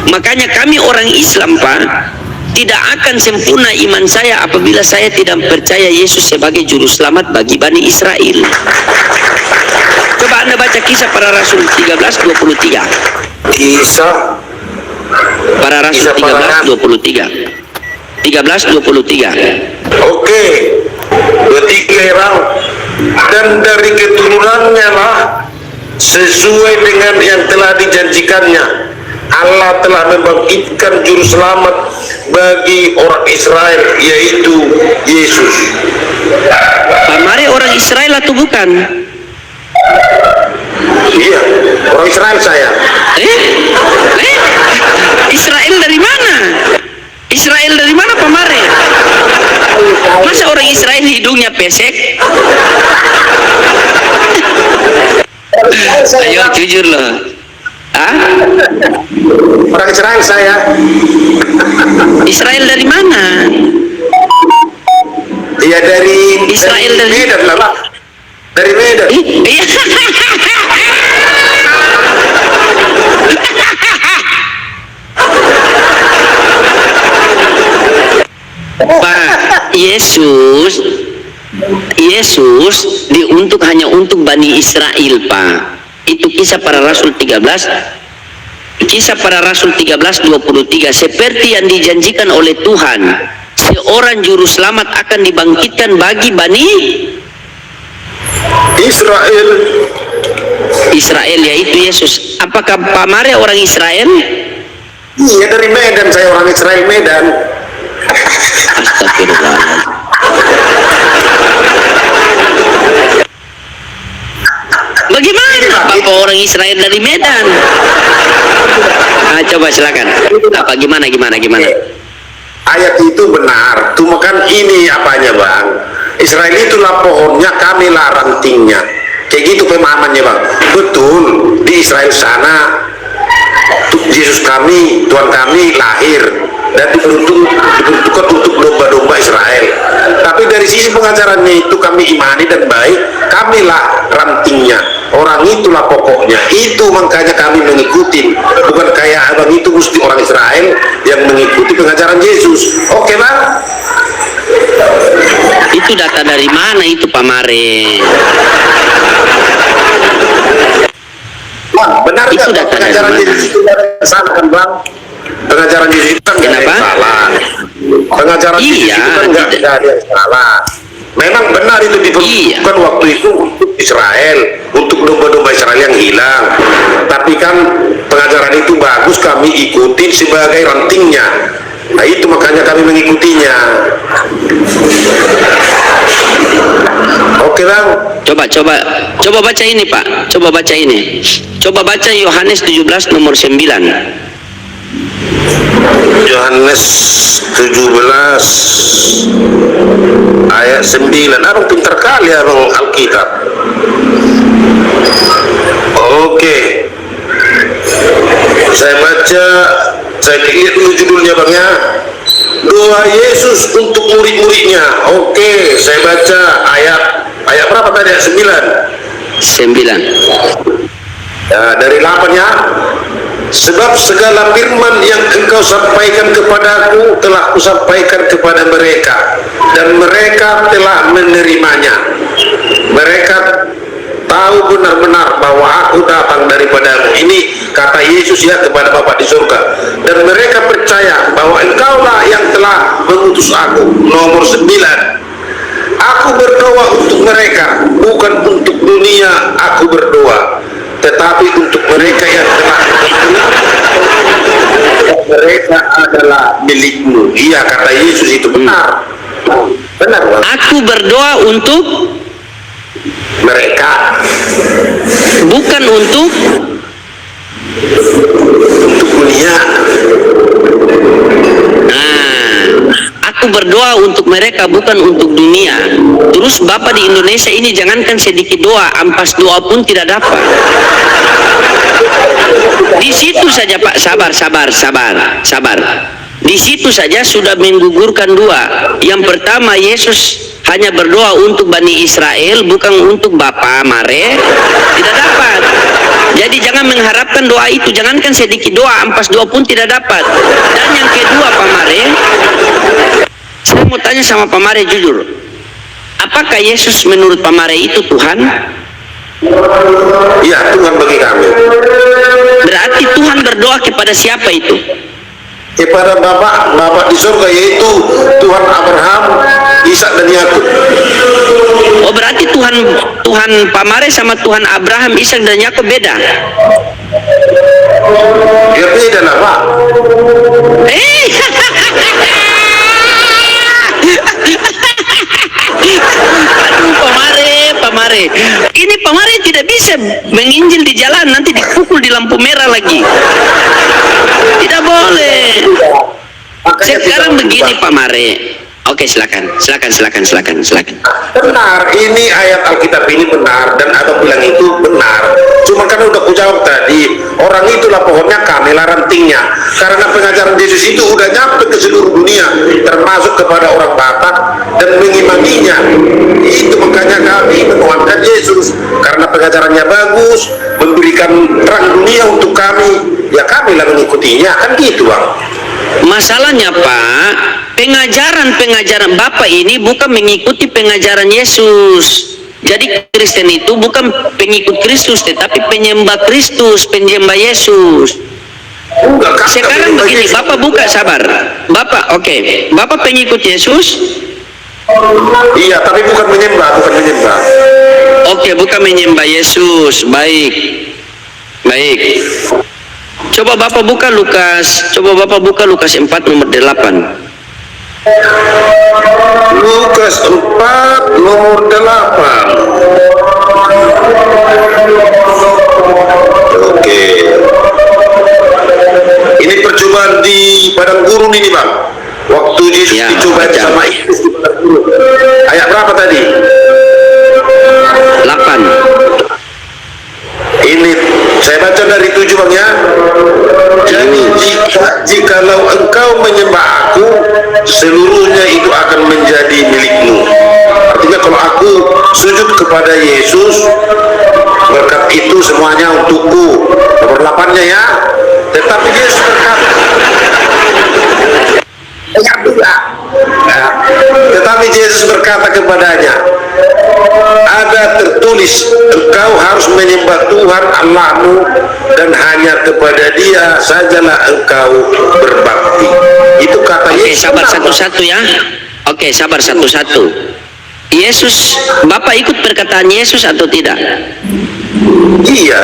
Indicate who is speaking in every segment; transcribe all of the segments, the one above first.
Speaker 1: Makanya kami orang Islam, Pak, tidak akan sempurna iman saya apabila saya tidak percaya Yesus sebagai juru selamat bagi Bani Israel. Coba Anda baca Kisah Para Rasul 13:23.
Speaker 2: Kisah
Speaker 1: Para Rasul 13:23. 13:23.
Speaker 2: Oke, 23 orang, dan dari keturunannya lah sesuai dengan yang telah dijanjikannya, Allah telah membangkitkan juru selamat bagi orang Israel, yaitu Yesus.
Speaker 1: Pak Mari orang Israel atau bukan?
Speaker 2: Iya, orang Israel saya.
Speaker 1: Israel dari mana? Israel dari mana, Pak Mari? Masa orang Israel hidungnya pesek? Ayo jujur loh. Hah?
Speaker 2: Orang Israel saya.
Speaker 1: Israel dari mana?
Speaker 2: Iya, dari
Speaker 1: Israel dari
Speaker 2: Medan lah, Pak. Dari Medan.
Speaker 1: Iya. Pak, Yesus hanya untuk Bani Israel, Pak. Itu Kisah Para Rasul 13. Kisah Para Rasul 13:23. Seperti yang dijanjikan oleh Tuhan, seorang juru selamat akan dibangkitkan bagi Bani Israel, yaitu Yesus. Apakah Pak Mari orang Israel?
Speaker 2: Iya, dari Medan, saya orang Israel Medan.
Speaker 1: Astagfirullahaladzim. Bagaimana Bapak orang Israel dari Medan? Coba silakan. Apa gimana?
Speaker 2: Ayat itu benar, cuma kan ini apanya, Bang? Israel itulah pohonnya, kamilah rantingnya. Kayak gitu pemahamannya, Bang. Betul, di Israel sana Yesus kami, Tuhan kami lahir dan diperuntukkan untuk domba-domba Israel. Tapi dari sisi pengajarannya itu kami imani dan baik, kamilah rantingnya, orang itulah pokoknya. Itu makanya kami mengikuti, bukan kayak abang itu mesti orang Israel yang mengikuti pengajaran Yesus. Oke, Bang?
Speaker 1: Itu data dari mana itu, Pak Mare?
Speaker 2: Bang, benar
Speaker 1: itu
Speaker 2: gak pengajaran Yesus itu salah kan, Bang? Pengajaran Yesus itu kan nggak ada yang salah. Pengajaran Yesus itu kan nggak ada yang salah. Memang benar itu diperuntukkan waktu itu untuk Israel, untuk domba-domba Israel yang hilang. Tapi kan pengajaran itu bagus, kami ikuti sebagai rantingnya. Nah itu makanya kami mengikutinya. Oke, Bang.
Speaker 1: Coba baca ini, Pak. Coba baca ini. Coba baca Yohanes 17 nomor 9.
Speaker 2: Yohanes 17 ayat 9. Abang pintar kali, Abang Alkitab. Oke. Saya baca, saya lihat dulu judulnya, Bang, ya. Doa Yesus untuk murid-muridnya. Oke, saya baca ayat berapa tadi? Ayat 9. Ya, dari 8 ya. Sebab segala firman yang engkau sampaikan kepadaku telah kusampaikan kepada mereka, dan mereka telah menerimanya. Mereka tahu benar-benar bahwa aku datang daripadamu. Ini kata Yesus ya kepada Bapa di surga. Dan mereka percaya bahwa engkaulah yang telah mengutus aku. Nomor 9. Aku berdoa untuk mereka, bukan untuk dunia aku berdoa, tetapi untuk mereka yang telah mereka adalah milikmu. Iya, kata Yesus itu benar. Benar, Bang.
Speaker 1: Aku berdoa untuk
Speaker 2: mereka,
Speaker 1: bukan untuk
Speaker 2: dunia.
Speaker 1: Aku berdoa untuk mereka, bukan untuk dunia. Terus Bapak di Indonesia ini jangankan sedikit doa, ampas doa pun tidak dapat. Di situ saja, Pak, sabar. Di situ saja sudah menggugurkan dua. Yang pertama, Yesus hanya berdoa untuk Bani Israel, bukan untuk Bapak Mare, tidak dapat. Jadi jangan mengharapkan doa itu, jangankan sedikit doa, ampas doa pun tidak dapat. Dan yang kedua, Pak Mare, saya mau tanya sama Pak Mare jujur, apakah Yesus menurut Pak Mare itu Tuhan?
Speaker 2: Iya, Tuhan bagi kami.
Speaker 1: Berarti Tuhan berdoa kepada siapa itu?
Speaker 2: Kepada Bapak di surga, yaitu Tuhan Abraham, Ishak dan Yakub.
Speaker 1: Oh, berarti Tuhan Pak Mare sama Tuhan Abraham, Ishak dan Yakub beda?
Speaker 2: Ya beda lah, Pak.
Speaker 1: Aduh, Pak Mare, ini Pak Mare tidak bisa menginjil di jalan, nanti dipukul di lampu merah lagi. Tidak boleh. Sekarang begini Pak Mare. Oke, silakan.
Speaker 2: Benar, ini ayat Alkitab ini benar, dan Abang bilang itu benar. Cuma kan udah ku jawab tadi, orang itulah pohonnya, kamilah rantingnya. Karena pengajaran Yesus itu udah nyampe ke seluruh dunia, termasuk kepada orang Batak dan mengimaninya. Itu makanya kami menguatkan Yesus, karena pengajarannya bagus, memberikan terang dunia untuk kami. Ya kamilah mengikutinya, kan gitu, Bang.
Speaker 1: Masalahnya Pak, pengajaran Bapak ini bukan mengikuti pengajaran Yesus. Jadi Kristen itu bukan pengikut Kristus, tetapi penyembah Kristus, penyembah Yesus. Sekarang begini, Bapak buka, sabar. Bapak, oke. Bapak pengikut Yesus?
Speaker 2: Iya, tapi bukan menyembah.
Speaker 1: Oke, bukan menyembah Yesus. Baik. Coba Bapak buka Lukas 4 nomor 8.
Speaker 2: Lukas 4 nomor 8. Oke. Ini percobaan di padang gurun ini, Bang. Waktu Yesus dicoba sama iblis di padang gurun. Ayat berapa tadi?
Speaker 1: 8.
Speaker 2: Ini saya baca dari 7, Bang, ya. Jadi jikalau engkau menyembah aku, seluruhnya itu akan menjadi milikmu. Artinya kalau aku sujud kepada Yesus, berkat itu semuanya untukku. Nomor 8-nya, ya. Tetapi Yesus berkata, tetapi Yesus berkata kepadanya, ada tertulis, engkau harus menyembah Tuhan Allahmu dan hanya kepada Dia sajalah engkau berbakti. Itu kata Yesus.
Speaker 1: Sabar satu-satu ya. Oke, sabar satu-satu. Yesus, Bapak ikut perkataan Yesus atau tidak?
Speaker 2: Iya.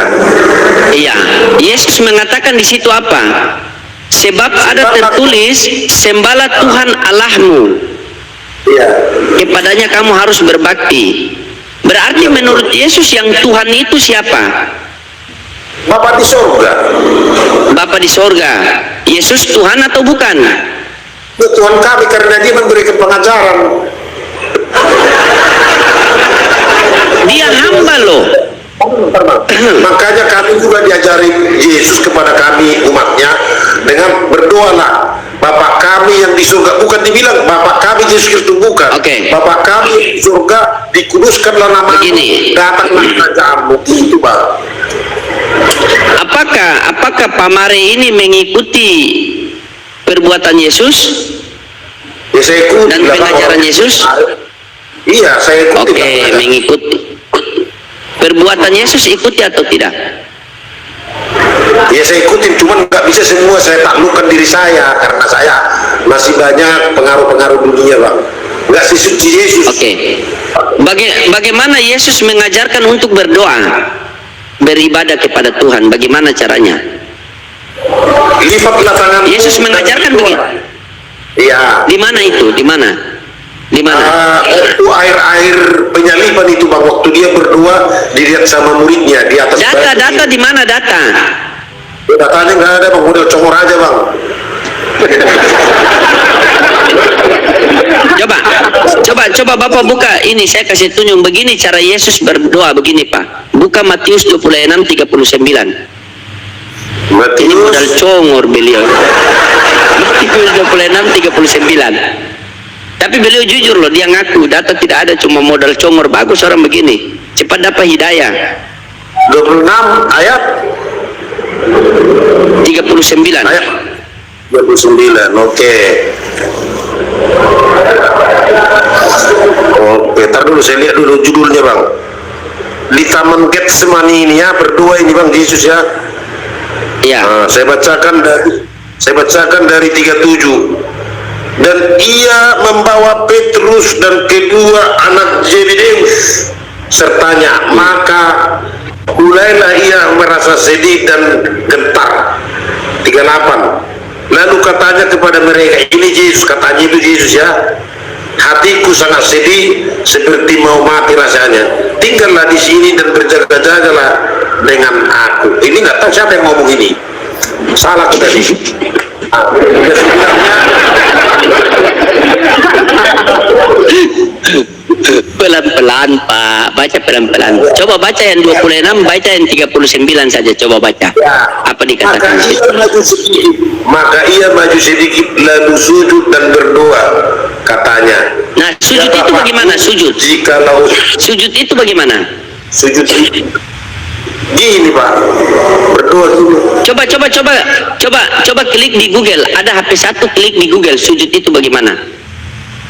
Speaker 2: Yesus mengatakan di situ apa?
Speaker 1: Sebab ada tertulis, sembahlah Tuhan Allahmu.
Speaker 2: Iya.
Speaker 1: Kepadanya kamu harus berbakti. Berarti menurut Yesus yang Tuhan itu siapa?
Speaker 2: Bapa di surga.
Speaker 1: Bapa di surga. Yesus Tuhan atau bukan?
Speaker 2: Tuhan kami, karena Dia memberikan pengajaran.
Speaker 1: Dia hamba loh.
Speaker 2: Makanya kami juga diajari Yesus kepada kami umatnya dengan berdoalah, Bapa kami yang di surga. Bukan dibilang Bapa kami Yesus Kristus, bukan. Bapa kami di surga, dikuduskanlah namamu, datanglah kerajaanmu. Itu, Bang.
Speaker 1: Apakah Pak Mare ini mengikuti perbuatan Yesus?
Speaker 2: Ya, saya ikuti.
Speaker 1: Dan pengajaran Yesus?
Speaker 2: Iya, saya ikuti.
Speaker 1: Mengikuti. Perbuatan Yesus ikuti atau tidak?
Speaker 2: Ya, saya ikutin, cuman nggak bisa semua saya taklukkan diri saya, karena saya masih banyak pengaruh-pengaruh dunia, Bang. Nggak sesuci Yesus.
Speaker 1: Bagaimana Yesus mengajarkan untuk berdoa, beribadah kepada Tuhan? Bagaimana caranya?
Speaker 2: Lipatlah tangan.
Speaker 1: Yesus mengajarkan begitu.
Speaker 2: Iya.
Speaker 1: Di mana itu? Di mana?
Speaker 2: Itu air penyaliban itu, Bang, waktu dia berdoa dilihat sama muridnya di atas.
Speaker 1: Data di mana data?
Speaker 2: Datanya nggak ada, Bang, model congor aja, Bang.
Speaker 1: Coba Bapak buka ini, saya kasih tunjuk begini cara Yesus berdoa begini, Pak. Buka Matius 26:39. Ini modal congor beliau. Matius 26:39. Tapi beliau jujur loh, dia ngaku data tidak ada, cuma modal congor. Bagus orang begini, cepat dapat hidayah.
Speaker 2: 26 ayat
Speaker 1: 39.
Speaker 2: ayat 29. Oke. Oke, tar dulu saya lihat dulu judulnya, Bang. Di Taman Getsemani ini ya, berdua ini, Bang, Yesus ya.
Speaker 1: Iya.
Speaker 2: Nah, saya bacakan dari 37. Dan ia membawa Petrus dan kedua anak Zebedeus sertanya, maka mulailah ia merasa sedih dan gentar. 38. Lalu katanya kepada mereka, ini Yesus, katanya itu Yesus ya, hatiku sangat sedih seperti mau mati rasanya. Tinggallah di sini dan berjaga-jagalah dengan aku. Ini nggak tahu siapa yang ngomong ini. Salah kita di
Speaker 1: Pelan-pelan Pak, baca pelan-pelan. Coba baca yang 26, baca yang 39 saja, coba baca. Apa dikatakan?
Speaker 2: Maka ia maju sedikit lalu sujud dan berdoa, katanya.
Speaker 1: Nah, sujud itu bagaimana? Sujud.
Speaker 2: Jikalau
Speaker 1: Sujud itu bagaimana?
Speaker 2: sujud gini, Pak, berdoa dulu.
Speaker 1: Coba klik di Google. Ada HP 1, klik di Google. Sujud itu bagaimana?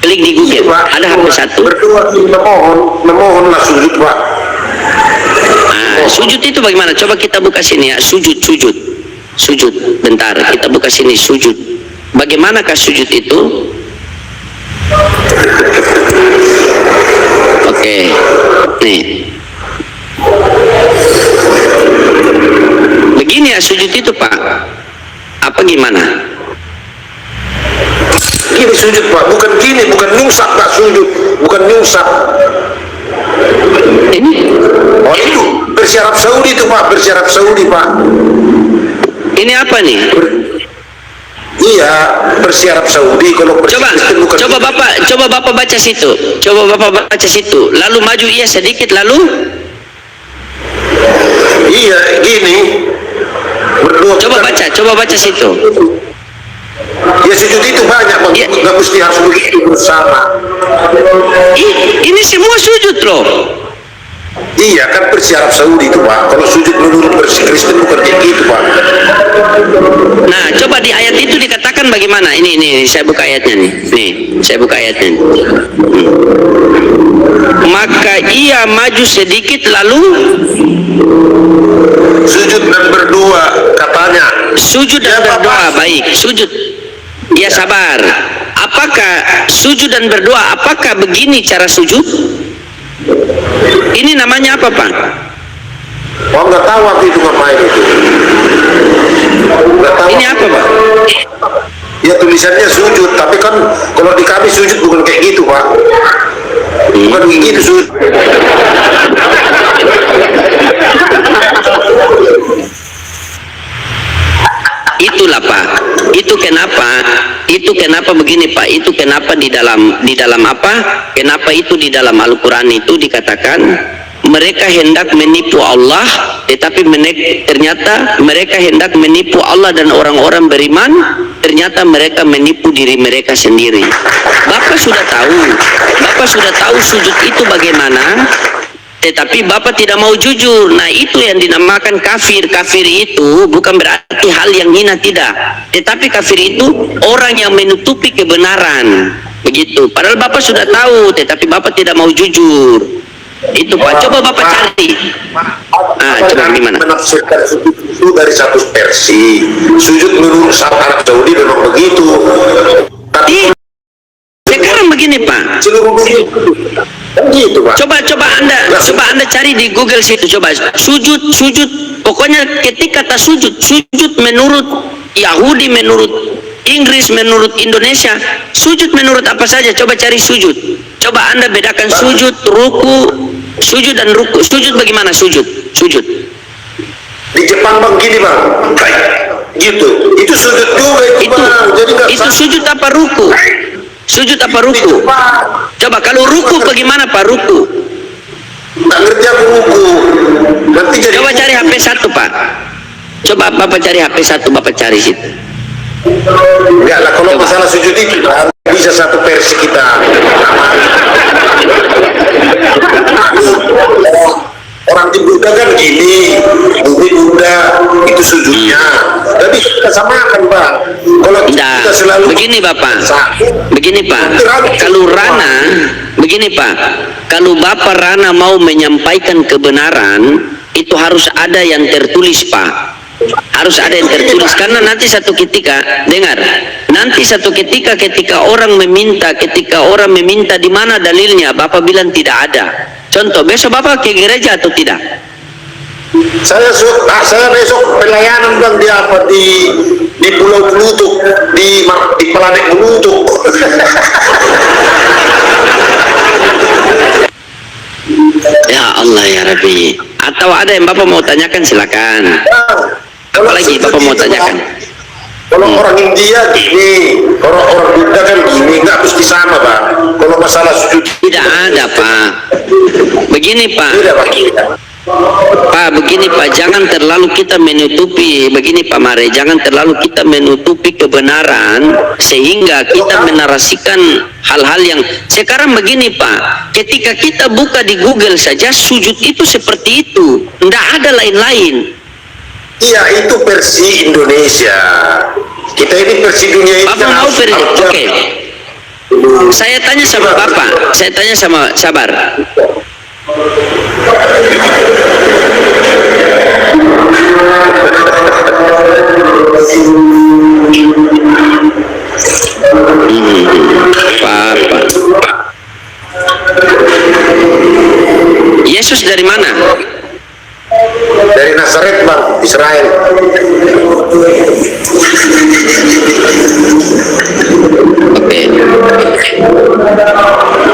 Speaker 1: Klik di Google. Ada HP 1.
Speaker 2: Berdoa, memohonlah sujud, Pak.
Speaker 1: Nah, sujud itu bagaimana? Coba kita buka sini ya. Sujud. Bentar, kita buka sini sujud. Bagaimanakah sujud itu? Oke. Nih. Begini ya sujud itu, Pak. Apa gimana?
Speaker 2: Gini sujud, Pak, bukan gini, bukan nyungsap, Pak, sujud, bukan nyungsap.
Speaker 1: Ini?
Speaker 2: Oh, itu bersyarat Saudi itu, Pak, bersyarat Saudi, Pak.
Speaker 1: Ini apa nih?
Speaker 2: Iya, bersyarat Saudi. Kalau Kristen bukan.
Speaker 1: Coba Bapak baca situ. Lalu maju ia sedikit, lalu
Speaker 2: Iya, gini. Berdoa.
Speaker 1: Coba baca situ.
Speaker 2: Ya sujud itu banyak, Bang.
Speaker 1: Ya.
Speaker 2: Nggak mesti harus begitu bersama.
Speaker 1: Ini semua sujud loh.
Speaker 2: Iya, kan bersyarat Saudi itu, Pak. Kalau sujud menurut Kristen bukan kayak gitu, Pak.
Speaker 1: Nah, coba di ayat itu dikatakan bagaimana? Ini saya buka ayatnya nih. Saya buka ayatnya nih. Maka ia maju sedikit lalu
Speaker 2: Sujud dan berdoa, katanya.
Speaker 1: sujud dan berdoa. Baik, sujud. Ya sabar. Apakah sujud dan berdoa? Apakah begini cara sujud? Ini namanya apa, Pak?
Speaker 2: Oh, nggak tahu waktu itu ngapain itu. Nggak tahu.
Speaker 1: Ini apa, Pak?
Speaker 2: Ya tulisannya sujud, tapi kan kalau di kami sujud bukan kayak gitu, Pak. Bukan begitu sujud.
Speaker 1: Itulah, Pak. Itu kenapa begini, Pak? Itu kenapa di dalam apa? Kenapa itu di dalam Al-Qur'an itu dikatakan mereka hendak menipu Allah, tetapi ternyata mereka hendak menipu Allah dan orang-orang beriman, ternyata mereka menipu diri mereka sendiri. Bapak sudah tahu sujud itu bagaimana, tetapi Bapak tidak mau jujur. Nah, itu yang dinamakan kafir. Kafir itu bukan berarti hal yang hina, tidak. Tetapi kafir itu orang yang menutupi kebenaran. Begitu. Padahal Bapak sudah tahu, tetapi Bapak tidak mau jujur. Itu, Pak. Coba Bapak cari. Coba gimana?
Speaker 2: Menafsirkan sujud itu dari satu versi. Sujud menurut Arab Saudi memang begitu. Tapi
Speaker 1: sekarang begini, Pak.
Speaker 2: seluruh dunia begitu, Pak.
Speaker 1: Coba Anda cari di Google situ, coba sujud. Pokoknya ketika kata sujud menurut Yahudi, menurut Inggris, menurut Indonesia, sujud menurut apa saja. Coba cari sujud. Coba Anda bedakan sujud, ruku, sujud dan ruku. Sujud bagaimana sujud?
Speaker 2: Di Jepang, Bang, gini, Bang. Kayak gitu. Itu sujud juga itu, Bang. Jadi
Speaker 1: itu sujud apa ruku? Sujud apa ruku? Coba kalau ruku bagaimana, Pak? Ruku.
Speaker 2: Nggak ngerti aku ruku. Nanti jadi
Speaker 1: Coba cari HP 1, Pak. Coba Bapak cari HP 1, Bapak cari situ.
Speaker 2: enggak lah, kalau masalah sujud itu kan bisa satu versi kita. Orang di Buddha kan gini, kita samakan, Pak. Kalau
Speaker 1: Nah,
Speaker 2: kita selalu
Speaker 1: begini Bapak,
Speaker 2: sakit,
Speaker 1: begini Pak, kalau Rana, begini Pak, kalau Bapak Rana mau menyampaikan kebenaran, itu harus ada yang tertulis Pak. Harus ada yang tertulis, karena nanti satu ketika, dengar, nanti satu ketika orang meminta di mana dalilnya, Bapak bilang tidak ada. Contoh, besok Bapak ke gereja atau tidak?
Speaker 2: Saya besok pelayanan, Bang, di apa, di Pulau Bulutuk, di planet Bulutuk.
Speaker 1: Ya Allah ya Rabbi. Atau ada yang Bapak mau tanyakan, silakan. Apa lagi Bapak mau tanyakan?
Speaker 2: Kalau orang India gini, orang Buddha kan gini, nggak mesti sama, Pak. Kalau masalah sujud
Speaker 1: Tidak ada Pak. Begini Pak. Pak, begini Pak, jangan terlalu kita menutupi, begini Pak Mare, jangan terlalu kita menutupi kebenaran sehingga kita menarasikan hal-hal yang sekarang begini Pak, ketika kita buka di Google saja sujud itu seperti itu, tidak ada lain-lain.
Speaker 2: Iya, itu versi Indonesia. Kita ini versi dunia ini.
Speaker 1: Bapak mau versi, oke. Saya tanya sama Bapak, saya tanya sama sabar. Bapak, Yesus dari mana?
Speaker 2: Dari Nazaret, Bang, Israel.
Speaker 1: Oke.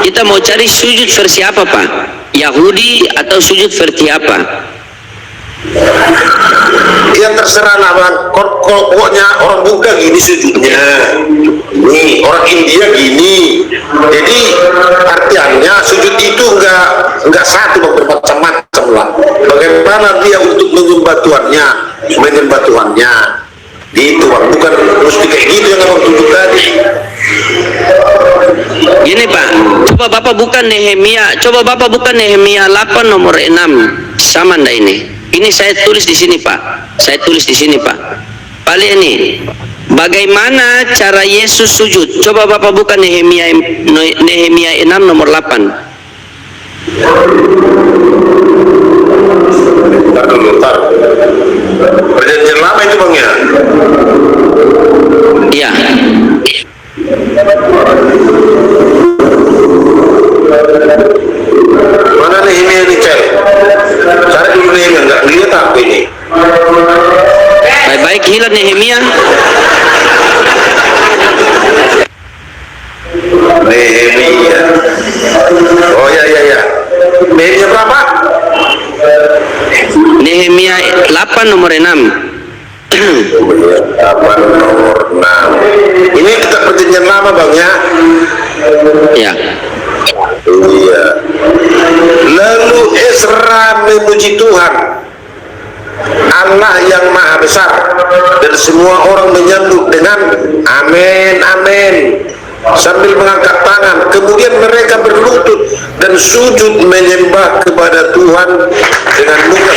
Speaker 1: Kita mau cari sujud versi apa Pak? Yahudi atau sujud versi apa?
Speaker 2: Ya terserah lah, Bang. Pokoknya orang Buddha gini sujudnya, nih orang India gini. Jadi artiannya sujud itu enggak satu, Bang, bermacam-macam lah. Bagaimana dia untuk menyembah Tuhannya, gitu, Bang. Bukan mesti kayak gitu yang Abang tunjuk tadi.
Speaker 1: Gini Pak, coba Bapak buka Nehemia 8 nomor 6. Sama ndak ini? Ini saya tulis di sini Pak. Paling ini. Bagaimana cara Yesus sujud? Coba Bapak buka Nehemia 6 nomor 8.
Speaker 2: Bentar. Perjanjian lama itu, Bang, ya?
Speaker 1: Iya.
Speaker 2: Mana Nehemia ini, Cel? Cari dulu Nehemia, nggak lihat apa ini.
Speaker 1: Baik-baik hilang Nehemia.
Speaker 2: Nehemia. Oh ya. Nehemia berapa?
Speaker 1: Nehemia 8 nomor 6.
Speaker 2: 8 nomor 6. Ini kita perjanjian lama, Bang, ya?
Speaker 1: Ya.
Speaker 2: Iya. Lalu Ezra memuji Tuhan, Allah yang Maha Besar, dan semua orang menyambut dengan amin, amin, sambil mengangkat tangan. Kemudian mereka berlutut dan sujud menyembah kepada Tuhan dengan muka.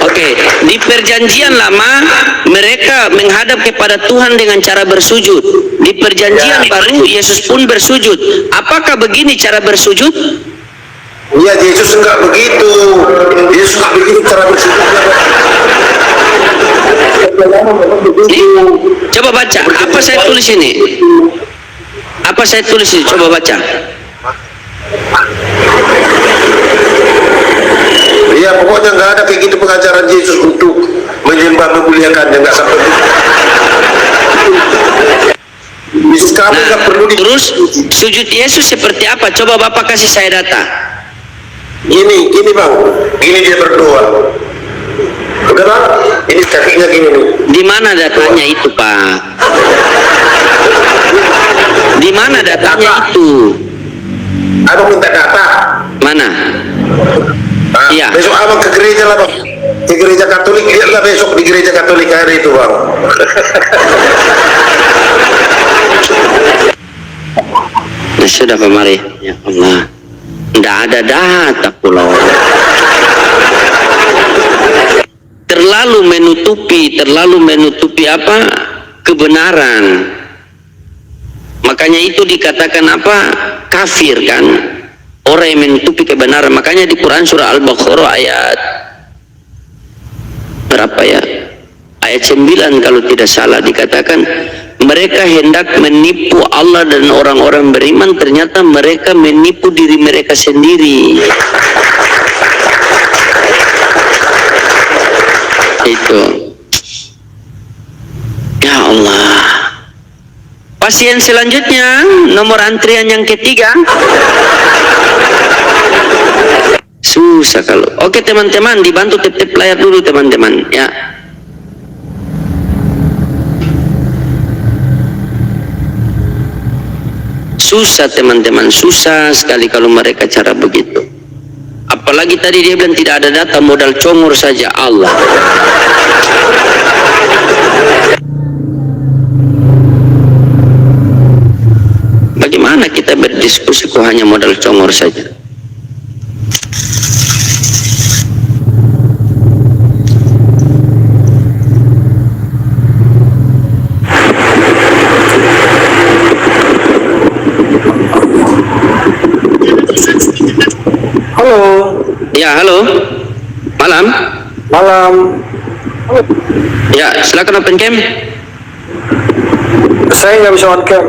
Speaker 1: Oke, di perjanjian lama mereka menghadap kepada Tuhan dengan cara bersujud. Di perjanjian baru Yesus pun bersujud. Apakah begini cara bersujud?
Speaker 2: Ya, Yesus enggak begitu. Yesus enggak begitu cara bersujudnya.
Speaker 1: Coba baca, apa saya tulis ini? Coba baca.
Speaker 2: Iya, pokoknya nggak ada kayak gitu pengajaran Yesus untuk menyembah, memuliakannya, nggak sampai. Kamu nggak perlu
Speaker 1: terus sujud Yesus seperti apa? Coba Bapak kasih saya data.
Speaker 2: Gini Bang, gini dia berdoa. Udah, Bang, ini kakinya gini nih.
Speaker 1: Di mana datanya itu, Pak? Di mana datanya itu?
Speaker 2: Abang minta data.
Speaker 1: Mana? Iya.
Speaker 2: Besok abang ke gereja lah, Bang. Di gereja Katolik, lihatlah besok di gereja Katolik hari itu, Bang.
Speaker 1: Ya sudah, Pak Mari. Ya Allah. Tidak ada data pulau. terlalu menutupi apa? Kebenaran. Makanya itu dikatakan apa? Kafir kan? Orang yang menutupi kebenaran. Makanya di Quran surah Al-Baqarah ayat berapa ya? Ayat 9 kalau tidak salah dikatakan, mereka hendak menipu Allah dan orang-orang beriman, ternyata mereka menipu diri mereka sendiri. Itu. Ya Allah. Pasien selanjutnya, nomor antrian yang ketiga. Susah kalau. Oke teman-teman, dibantu tip-tip layar dulu teman-teman ya. Susah teman-teman, susah sekali kalau mereka cara begitu. Apalagi tadi dia bilang tidak ada data, modal congor saja. Allah. Bagaimana kita berdiskusi kok hanya modal congor saja?
Speaker 3: Halo.
Speaker 1: Ya, halo. Malam.
Speaker 3: Malam.
Speaker 1: Ya, silakan open cam.
Speaker 3: Saya nggak bisa on cam.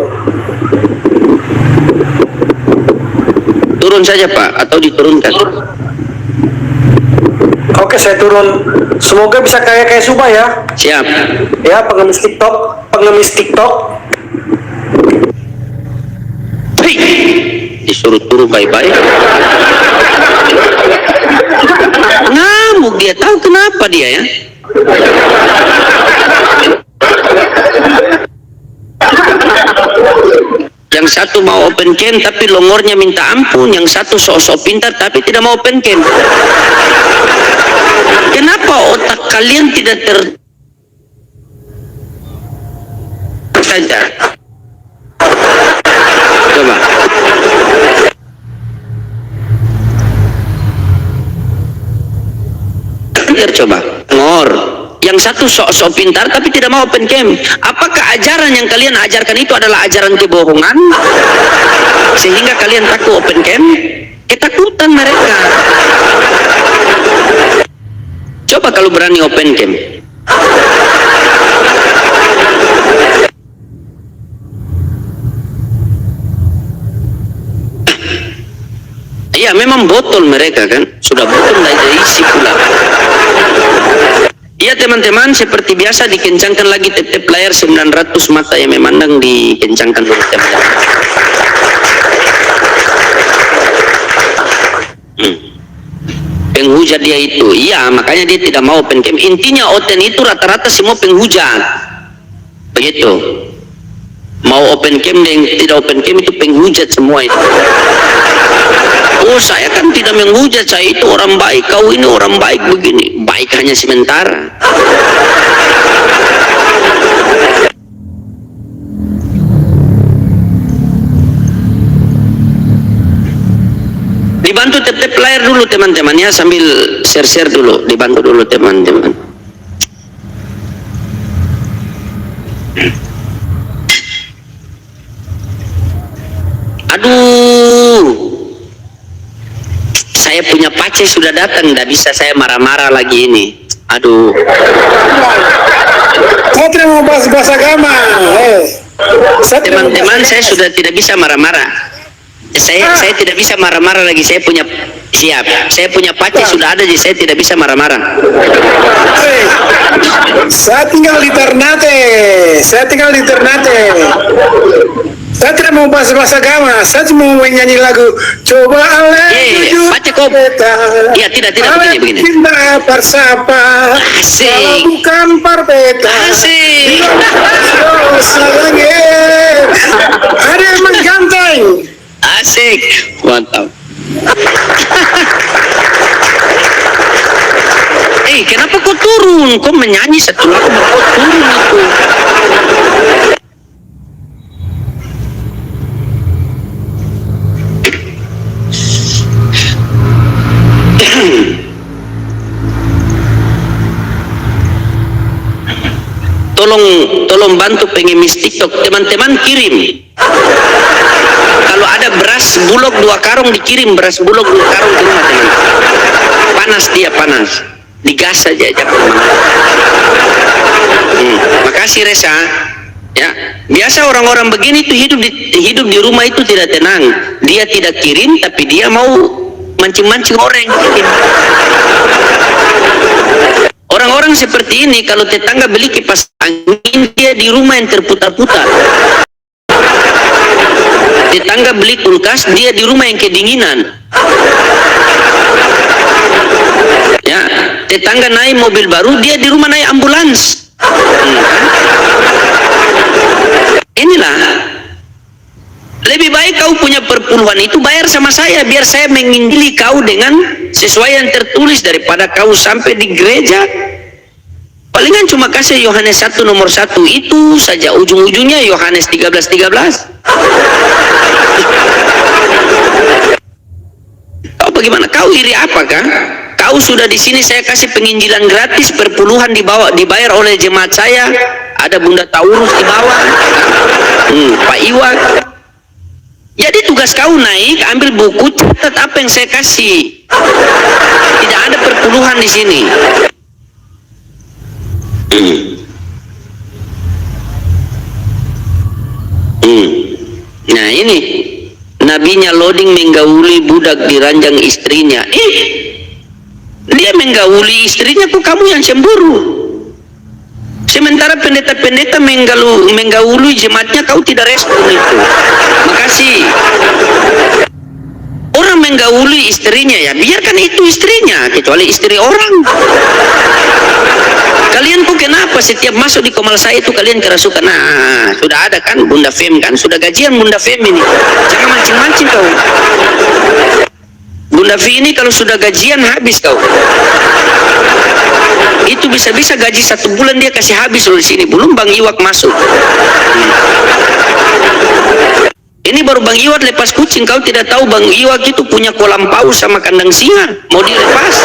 Speaker 1: Turun saja Pak, atau diturunkan.
Speaker 3: Oke, saya turun. Semoga bisa kayak Suba ya.
Speaker 1: Siap.
Speaker 3: Ya, pengemis TikTok.
Speaker 1: Hei, disuruh turun bye-bye. Ngamuk dia, tahu kenapa dia ya? Yang satu mau open cam tapi longornya minta ampun, yang satu sok-sok pintar tapi tidak mau open cam. Kenapa otak kalian tidak saja? Coba. Coba. Ngor. Yang satu sok-sok pintar tapi tidak mau open cam. Apakah ajaran yang kalian ajarkan itu adalah ajaran kebohongan? Sehingga kalian takut open cam? Ketakutan mereka. Coba kalau berani open cam. Iya, memang botol mereka kan. Sudah botol tidak isi pula. Iya teman-teman, seperti biasa dikencangkan lagi tip-tip layar 900 mata yang memandang, dikencangkan dulu teman-teman. Penghujat dia itu, iya makanya dia tidak mau open cam. Intinya oten itu rata-rata semua penghujat. Begitu. Mau open cam dan tidak open cam itu penghujat semua itu. Oh saya kan tidak menghujat, saya itu orang baik, kau ini orang baik begini. Baik hanya sementara. Dibantu tip-tip layar dulu teman-teman ya, sambil share-share dulu, dibantu dulu teman-teman. Aduh. Saya punya pace sudah datang, tidak bisa saya marah-marah lagi ini. Aduh.
Speaker 3: Saya tidak mau bahas agama.
Speaker 1: Teman-teman, saya sudah tidak bisa marah-marah. Saya tidak bisa marah-marah lagi. Saya punya Saya punya pace sudah ada, jadi saya tidak bisa marah-marah.
Speaker 3: Saya tinggal di Ternate. Saya tidak mau bahas agama, saya cuma mau nyanyi lagu Coba Ale
Speaker 1: Pace kok. Iya, tidak begini.
Speaker 3: Cinta bersapa.
Speaker 1: Asik.
Speaker 3: Kalau bukan Pendeta.
Speaker 1: Asik.
Speaker 3: Ada yang mengganteng.
Speaker 1: Asik. Mantap. Kenapa kau turun? Kau menyanyi satu lagu, kau turun itu. tolong bantu pengemis TikTok, teman-teman kirim. Kalau ada beras bulog 2 karung dikirim, beras bulog 2 karung ke rumah teman. Panas dia, panas. Digas saja makasih Resa. Ya, biasa orang-orang begini tuh hidup di rumah itu tidak tenang. Dia tidak kirim, tapi dia mau mancing-mancing orang. Orang-orang seperti ini kalau tetangga beli kipas angin, dia di rumah yang terputar-putar. Tetangga beli kulkas, dia di rumah yang kedinginan. Ya, tetangga naik mobil baru, dia di rumah naik ambulans. Inilah, lebih baik kau punya perpuluhan itu bayar sama saya, biar saya menginjili kau dengan sesuai yang tertulis, daripada kau sampai di gereja palingan cuma kasih Yohanes 1 nomor 1 itu saja, ujung-ujungnya Yohanes 13:13. Kau bagaimana? Kau iri apakah? Kau sudah di sini saya kasih penginjilan gratis, perpuluhan dibayar oleh jemaat saya, ada Bunda Taurus di bawah, Pak Iwak. Jadi tugas kau naik, ambil buku, catat apa yang saya kasih. Tidak ada perpuluhan di sini. Nah ini, nabinya loading menggauli budak di ranjang istrinya. Dia menggauli istrinya, kok kamu yang cemburu? Sementara pendeta-pendeta menggauli jemaatnya, kau tidak respon itu. Makasih. Orang menggauli istrinya, ya biarkan itu istrinya, kecuali istri orang. Kalian kok kenapa setiap masuk di komal saya itu kalian kerasukan? Nah, sudah ada kan Bunda Fem kan, sudah gajian Bunda Fem ini. Jangan mancing-mancing kau. Bunda Fi ini kalau sudah gajian habis kau. Itu bisa-bisa gaji 1 bulan dia kasih habis loh di sini. Belum Bang Iwak masuk. Ini baru Bang Iwak lepas kucing. Kau tidak tahu Bang Iwak itu punya kolam paus sama kandang singa. Mau dilepas.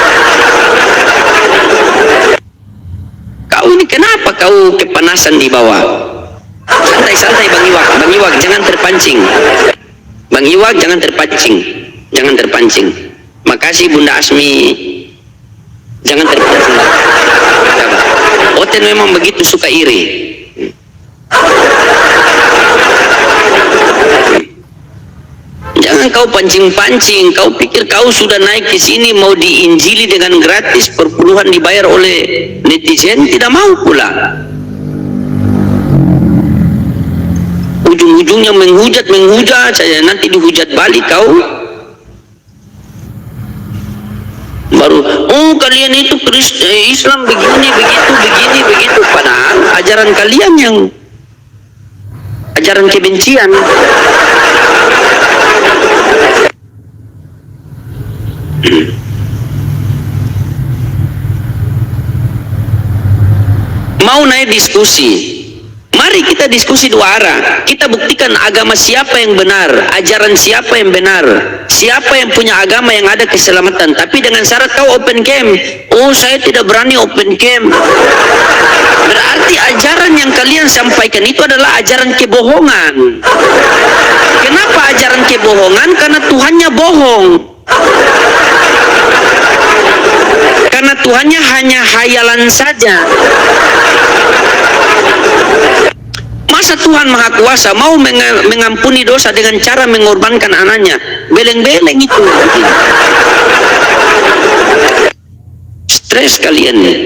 Speaker 1: Kau ini kenapa kau kepanasan di bawah? Santai-santai Bang Iwak. Bang Iwak jangan terpancing. Bang Iwak jangan terpancing. Jangan terpancing. Makasih Bunda Asmi. Jangan terpancing. Oten memang begitu suka iri. Jangan kau pancing-pancing. Kau pikir kau sudah naik ke sini mau diinjili dengan gratis, perpuluhan dibayar oleh netizen, tidak mau pula. Ujung-ujungnya menghujat saja, nanti dihujat balik kau. Baru, oh kalian itu Kristen, Islam begini, begitu. Padahal ajaran kalian yang ajaran kebencian. Mau naik diskusi, mari kita diskusi 2 arah. Kita buktikan agama siapa yang benar, ajaran siapa yang benar, siapa yang punya agama yang ada keselamatan. Tapi dengan syarat kau open camp. Oh saya tidak berani open camp. Berarti ajaran yang kalian sampaikan itu adalah ajaran kebohongan. Kenapa ajaran kebohongan? Karena Tuhannya bohong. Karena Tuhannya hanya hayalan saja. Masa Tuhan Maha Kuasa mau mengampuni dosa dengan cara mengorbankan anaknya? Beleng-beleng itu. Stres kalian nih.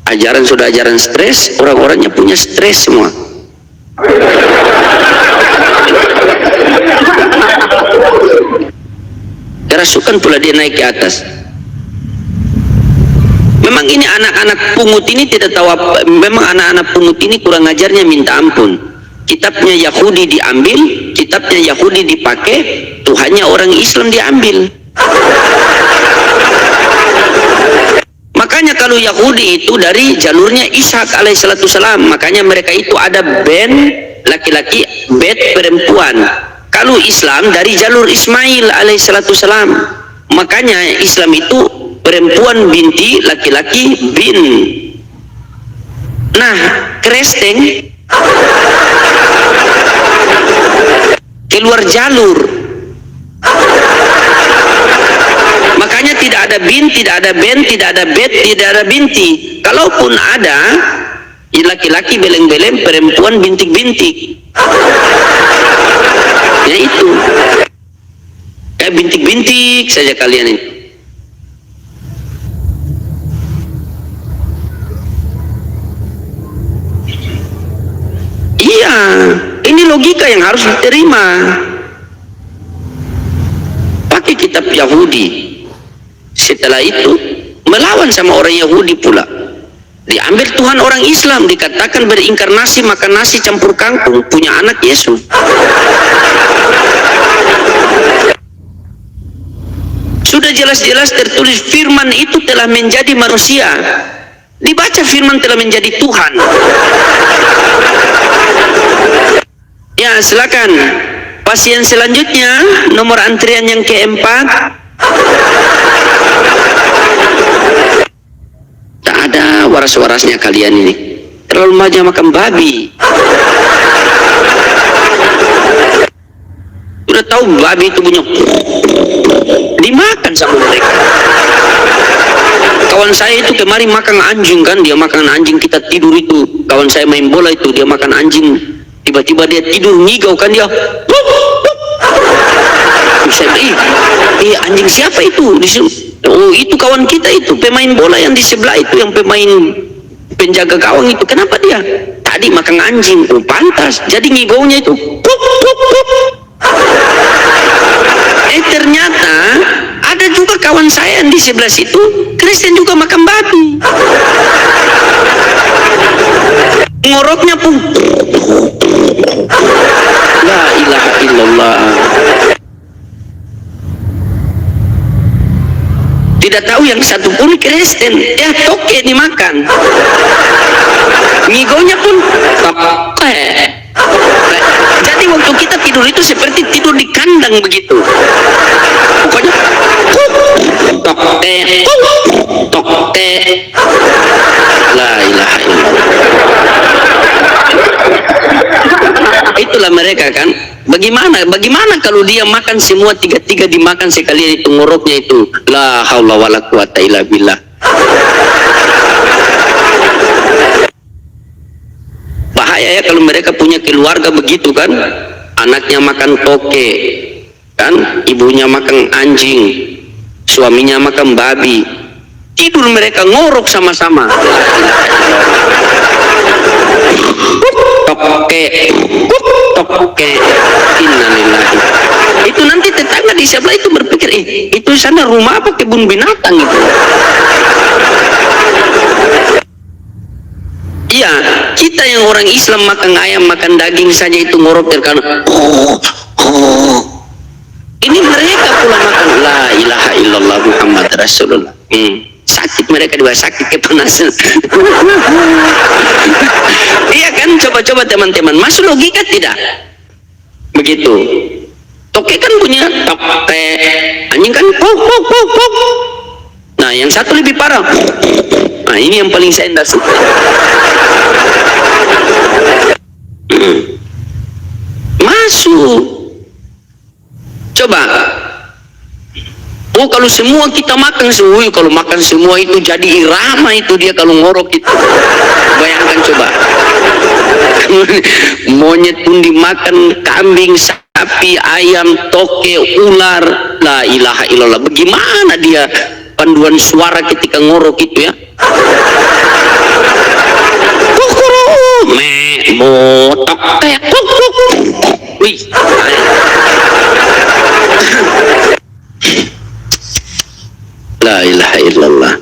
Speaker 1: Ajaran sudah ajaran stres, orang-orangnya punya stres semua. Kerasukan pula dia naik ke atas. Memang ini anak-anak pungut ini tidak tahu apa. Memang anak-anak pungut ini kurang ajarnya minta ampun. Kitabnya Yahudi diambil, kitabnya Yahudi dipakai, Tuhannya orang Islam diambil. Makanya kalau Yahudi itu dari jalurnya Ishak alaihissalam, makanya mereka itu ada ben laki-laki, bet perempuan. Kalau Islam dari jalur Ismail alaihissalam, makanya Islam itu perempuan binti, laki-laki bin. Nah, Kristen keluar jalur. Makanya tidak ada bin, tidak ada ben, tidak ada bet, tidak ada binti. Kalaupun ada, laki-laki beleng-beleng, perempuan bintik-bintik. Ya itu. Kayak bintik-bintik saja kalian ini. Iya, ini logika yang harus diterima. Pakai kitab Yahudi. Setelah itu melawan sama orang Yahudi pula. Diambil Tuhan orang Islam, dikatakan berinkarnasi, makan nasi campur kangkung, punya anak Yesus. Sudah jelas-jelas tertulis firman itu telah menjadi manusia. Dibaca firman telah menjadi Tuhan. Ya, silakan. Pasien selanjutnya, nomor antrian yang keempat. Tak ada waras-warasnya kalian ini. Terlalu banyak makan babi. Udah tahu babi itu punya dimakan sama mereka. Kawan saya itu kemarin makan anjing kan, dia makan anjing, kita tidur itu. Kawan saya main bola itu, dia makan anjing. Tiba-tiba dia tidur ngigau kan dia. Saya bilang, anjing siapa itu? Oh, itu kawan kita itu, pemain bola yang di sebelah itu, yang pemain penjaga gawang itu. Kenapa dia? Tadi makan anjing. Oh, pantas. Jadi ngigaunya itu. Ternyata ada juga kawan saya yang di sebelah situ, Kristen juga makan babi. Ngoroknya pun. La ilaha illallah. Tidak tahu yang satu pun Kristen, ya toke dimakan. Ngigonya pun toke. Jadi waktu kita tidur itu seperti tidur di kandang begitu. Pokoknya toke, toke. La ilaha illallah. Itulah mereka kan. Bagaimana kalau dia makan semua tiga-tiga dimakan sekalian itu, ngoroknya itu. La haula wala quwata illa billah. Bahaya ya kalau mereka punya keluarga begitu kan. Anaknya makan toke kan, ibunya makan anjing, suaminya makan babi. Tidur mereka ngorok sama-sama. Toke, toke, innalillahi. Itu nanti tetangga di sebelah itu berpikir, itu sana rumah apa kebun binatang itu? Iya, kita yang orang Islam makan ayam, makan daging saja itu ngorok karena ini mereka pula makan la ilaha illallah Muhammad Rasulullah. Sakit mereka juga, sakit kepanasan. Iya kan, coba-coba teman-teman, masuk logika tidak? Begitu. Toke kan punya toke, anjing kan pok pok pok pok. Nah, yang satu lebih parah. Nah, ini yang paling saya tidak suka. Masuk. Coba. Oh, kalau semua kita makan semua, kalau makan semua itu jadi irama itu dia kalau ngorok itu. Bayangkan coba. Monyet pun dimakan, kambing, sapi, ayam, toke, ular. La ilaha illallah. Bagaimana dia panduan suara ketika ngorok itu ya? Botok kayak wih. La ilaha illallah.